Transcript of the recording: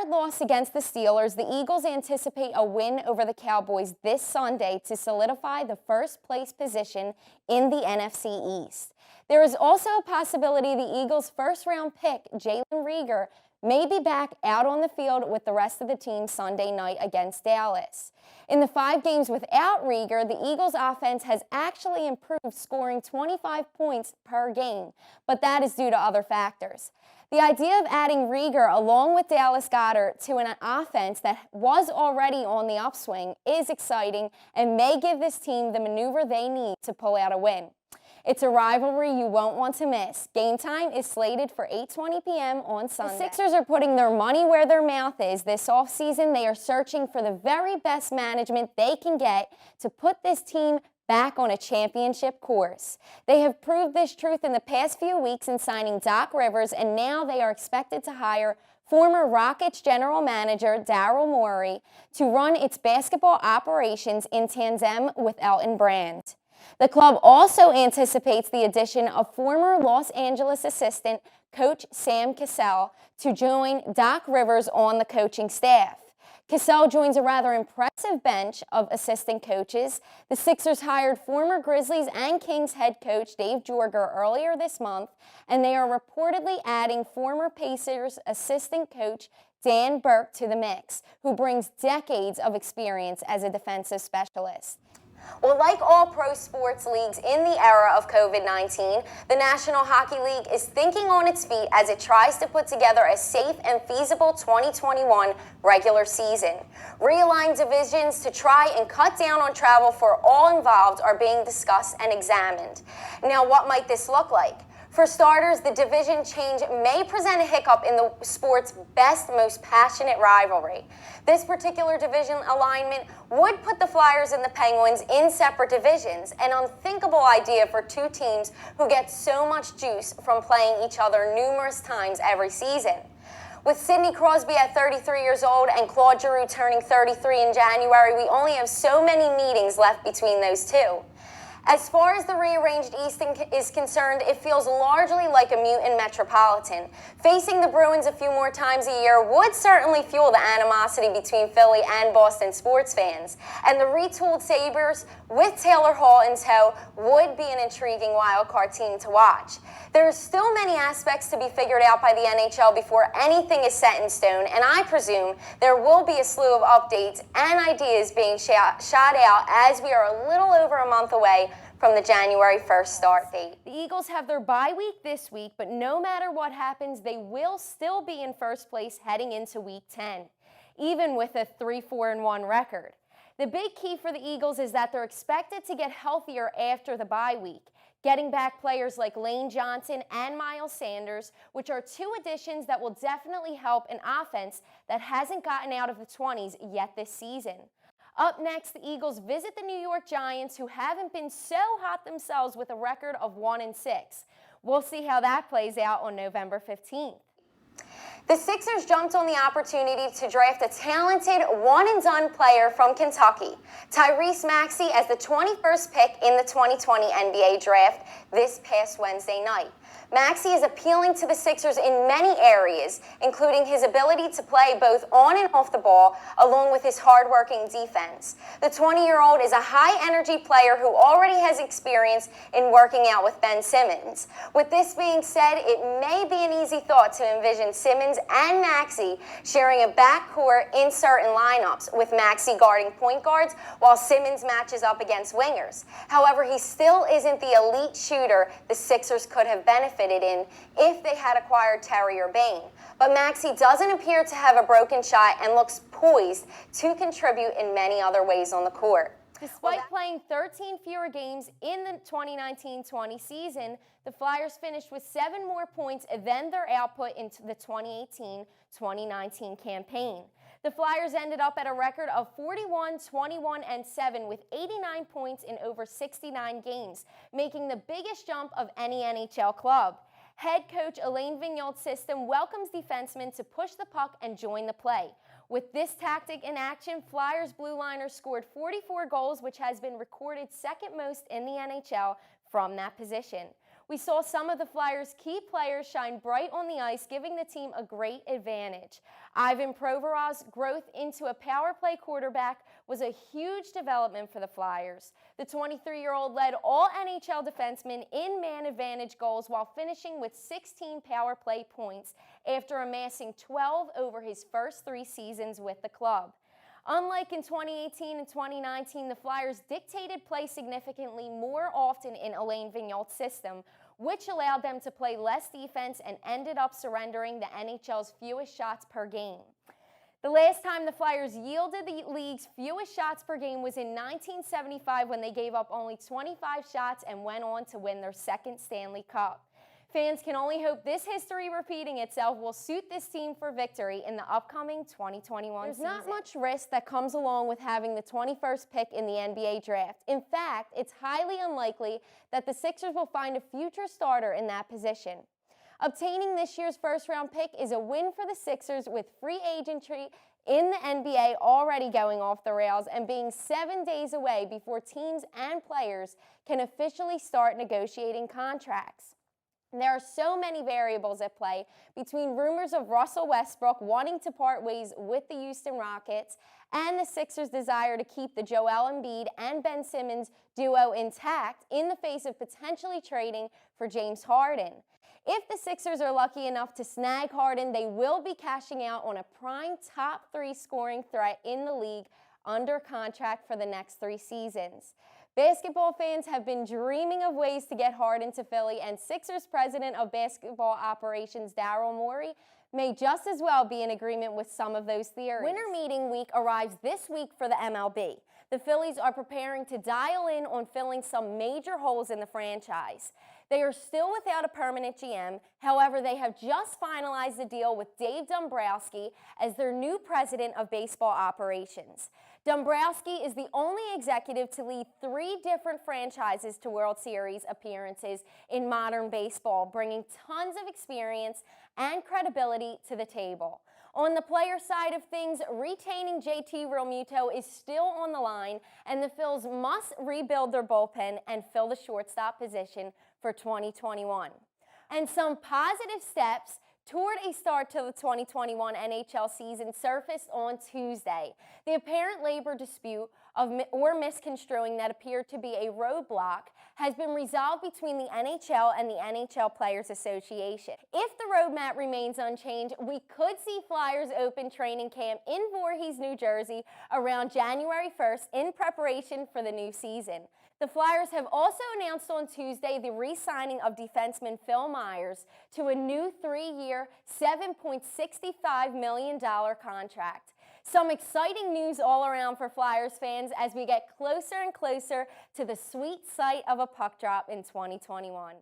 hard loss against the Steelers, the Eagles anticipate a win over the Cowboys this Sunday to solidify the first-place position in the NFC East. There is also a possibility the Eagles' first-round pick, Jalen Reagor, may be back out on the field with the rest of the team Sunday night against Dallas. In the 5 games without Reagor, the Eagles' offense has actually improved, scoring 25 points per game, but that is due to other factors. The idea of adding Reagor along with Dallas Goedert to an offense that was already on the upswing is exciting and may give this team the maneuver they need to pull out a win. It's a rivalry you won't want to miss. Game time is slated for 8:20 p.m. on Sunday. The Sixers are putting their money where their mouth is. This offseason, they are searching for the very best management they can get to put this team back on a championship course. They have proved this truth in the past few weeks in signing Doc Rivers, and now they are expected to hire former Rockets general manager Daryl Morey to run its basketball operations in tandem with Elton Brand. The club also anticipates the addition of former Los Angeles assistant coach Sam Cassell to join Doc Rivers on the coaching staff. Cassell joins a rather impressive bench of assistant coaches. The Sixers hired former Grizzlies and Kings head coach Dave Jorger earlier this month, and they are reportedly adding former Pacers assistant coach Dan Burke to the mix, who brings decades of experience as a defensive specialist. Well, like all pro sports leagues in the era of COVID-19, the National Hockey League is thinking on its feet as it tries to put together a safe and feasible 2021 regular season. Realigned divisions to try and cut down on travel for all involved are being discussed and examined. Now, what might this look like? For starters, the division change may present a hiccup in the sport's best, most passionate rivalry. This particular division alignment would put the Flyers and the Penguins in separate divisions, an unthinkable idea for two teams who get so much juice from playing each other numerous times every season. With Sidney Crosby at 33 years old and Claude Giroux turning 33 in January, we only have so many meetings left between those two. As far as the rearranged East is concerned, it feels largely like a mutant metropolitan. Facing the Bruins a few more times a year would certainly fuel the animosity between Philly and Boston sports fans. And the retooled Sabres, with Taylor Hall in tow, would be an intriguing wildcard team to watch. There are still many aspects to be figured out by the NHL before anything is set in stone, and I presume there will be a slew of updates and ideas being shot out as we are a little over a month away from the January 1st start date. The Eagles have their bye week this week, but no matter what happens, they will still be in first place heading into Week 10, even with a 3-4-1 record. The big key for the Eagles is that they're expected to get healthier after the bye week, getting back players like Lane Johnson and Miles Sanders, which are two additions that will definitely help an offense that hasn't gotten out of the 20s yet this season. Up next, the Eagles visit the New York Giants, who haven't been so hot themselves with a record of 1-6. We'll see how that plays out on November 15th. The Sixers jumped on the opportunity to draft a talented one-and-done player from Kentucky, Tyrese Maxey, as the 21st pick in the 2020 NBA draft this past Wednesday night. Maxey is appealing to the Sixers in many areas, including his ability to play both on and off the ball, along with his hard-working defense. The 20-year-old is a high-energy player who already has experience in working out with Ben Simmons. With this being said, it may be an easy thought to envision Simmons and Maxey sharing a backcourt in certain lineups, with Maxey guarding point guards while Simmons matches up against wingers. However, he still isn't the elite shooter the Sixers could have benefited in if they had acquired Terry or Bain. But Maxey doesn't appear to have a broken shot and looks poised to contribute in many other ways on the court. Despite playing 13 fewer games in the 2019-20 season, the Flyers finished with 7 more points than their output in the 2018-2019 campaign. The Flyers ended up at a record of 41, 21, and 7 with 89 points in over 69 games, making the biggest jump of any NHL club. Head coach Alain Vignol's system welcomes defensemen to push the puck and join the play. With this tactic in action, Flyers blue liners scored 44 goals, which has been recorded second most in the NHL from that position. We saw some of the Flyers' key players shine bright on the ice, giving the team a great advantage. Ivan Provorov's growth into a power play quarterback was a huge development for the Flyers. The 23-year-old led all NHL defensemen in man advantage goals while finishing with 16 power play points after amassing 12 over his first 3 seasons with the club. Unlike in 2018 and 2019, the Flyers dictated play significantly more often in Alain Vigneault's system, which allowed them to play less defense and ended up surrendering the NHL's fewest shots per game. The last time the Flyers yielded the league's fewest shots per game was in 1975 when they gave up only 25 shots and went on to win their second Stanley Cup. Fans can only hope this history repeating itself will suit this team for victory in the upcoming 2021 season. There's not much risk that comes along with having the 21st pick in the NBA draft. In fact, it's highly unlikely that the Sixers will find a future starter in that position. Obtaining this year's first-round pick is a win for the Sixers, with free agentry in the NBA already going off the rails and being 7 days away before teams and players can officially start negotiating contracts. There are so many variables at play, between rumors of Russell Westbrook wanting to part ways with the Houston Rockets and the Sixers' desire to keep the Joel Embiid and Ben Simmons duo intact in the face of potentially trading for James Harden. If the Sixers are lucky enough to snag Harden, they will be cashing out on a prime top 3 scoring threat in the league under contract for the next 3 seasons. Basketball fans have been dreaming of ways to get Harden to Philly, and Sixers president of basketball operations Daryl Morey may just as well be in agreement with some of those theories. Winter meeting week arrives this week for the MLB. The Phillies are preparing to dial in on filling some major holes in the franchise. They are still without a permanent GM. However, they have just finalized a deal with Dave Dombrowski as their new president of baseball operations. Dombrowski is the only executive to lead 3 different franchises to World Series appearances in modern baseball, bringing tons of experience and credibility to the table. On the player side of things, retaining JT Realmuto is still on the line, and the Phils must rebuild their bullpen and fill the shortstop position for 2021. And some positive steps toward a start to the 2021 NHL season surfaced on Tuesday. The apparent labor dispute or misconstruing that appeared to be a roadblock has been resolved between the NHL and the NHL Players Association. If the roadmap remains unchanged, we could see Flyers open training camp in Voorhees, New Jersey around January 1st in preparation for the new season. The Flyers have also announced on Tuesday the re-signing of defenseman Phil Myers to a new 3-year, $7.65 million contract. Some exciting news all around for Flyers fans as we get closer and closer to the sweet sight of a puck drop in 2021.